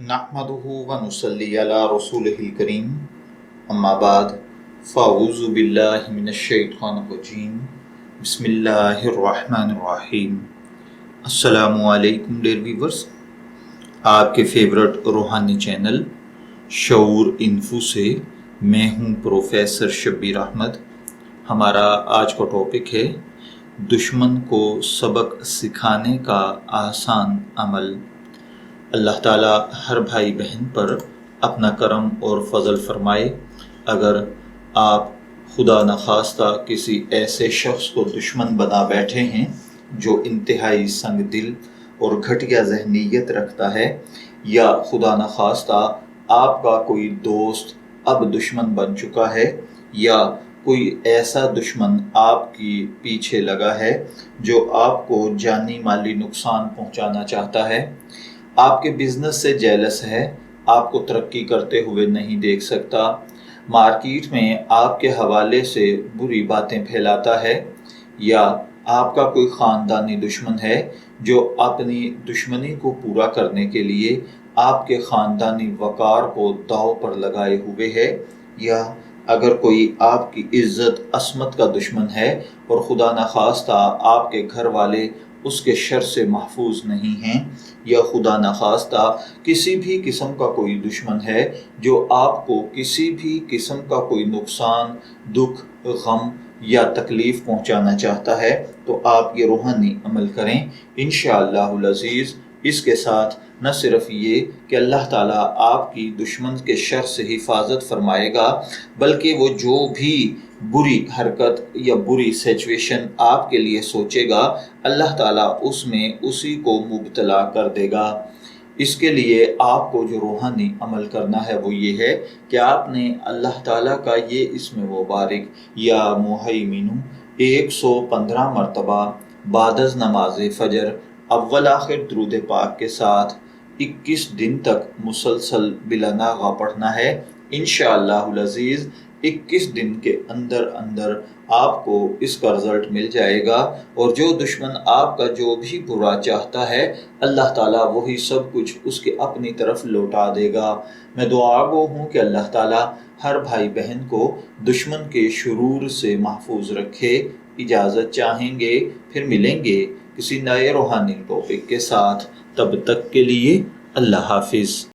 नहमदुहु व नुसल्ली अला रसूलिहिल करीम अम्मा बाद फ़अऊज़ु बिल्लाहि मिनश्शैतानिर रजीम बिस्मिल्लाहिर्रहमानिर्रहीम। अस्सलामु अलैकुम डियर व्यूअर्स, आपके फेवरेट रूहानी चैनल शऊर इन्फो से मैं हूं प्रोफेसर शब्बीर अहमद। हमारा आज का टॉपिक है दुश्मन को सबक सिखाने का आसान अमल। अल्लाह ताला हर भाई बहन पर अपना करम और फजल फरमाए। अगर आप खुदा न खास्ता किसी ऐसे शख्स को दुश्मन बना बैठे हैं जो इंतहाई संग दिल और घटिया जहनीयत रखता है, या खुदा न खास्ता आपका कोई दोस्त अब दुश्मन बन चुका है, या कोई ऐसा दुश्मन आपकी पीछे लगा है जो आपको जानी माली नुकसान पहुंचाना चाहता है, आपके बिजनेस से जेलस है, आपको तरक्की करते हुए नहीं देख सकता, मार्केट में आपके हवाले से बुरी बातें फैलाता है, या आपका कोई ख़ानदानी दुश्मन है जो अपनी दुश्मनी को पूरा करने के लिए आपके ख़ानदानी वक़ार को दांव पर लगाए हुए है, या अगर कोई आपकी इज़्ज़त असमत का दुश्मन है और खुदा न खास्ता आपके घर वाले उसके शर से महफूज नहीं हैं, या खुदा न खास्ता किसी भी किस्म का कोई दुश्मन है जो आपको किसी भी किस्म का कोई नुकसान, दुख, गम या तकलीफ़ पहुंचाना चाहता है, तो आप ये रूहानी अमल करें इंशाअल्लाहुल अज़ीज़। इसके साथ न सिर्फ ये कि अल्लाह ताला आपकी दुश्मन के शर से हिफाजत फरमाएगा, बल्कि वो जो भी बुरी हरकत या बुरी सिचुएशन आपके लिए सोचेगा, अल्लाह ताला उसमें उसी को मुब्तला कर देगा। इसके लिए आपको जो रूहानी अमल करना है वो ये है कि आपने अल्लाह ताला का ये इस्म मुबारक या मुहैमिनु 115 मरतबा बादज़ नमाज फजर अव्वल आखिर दुरूद पाक के साथ 21 दिन तक मुसलसल बिला नागा पढ़ना है। इंशाअल्लाहुल अज़ीज़ 21 दिन के अंदर अंदर आपको इसका रिज़ल्ट मिल जाएगा, और जो दुश्मन आपका जो भी बुरा चाहता है, अल्लाह ताला वही सब कुछ उसके अपनी तरफ लौटा देगा। मैं दुआगो हूँ कि अल्लाह ताला हर भाई बहन को दुश्मन के शुरूर से महफूज रखे। इजाज़त चाहेंगे, फिर मिलेंगे किसी नए रूहानी टॉपिक के साथ। तब तक के लिए अल्लाह हाफिज़।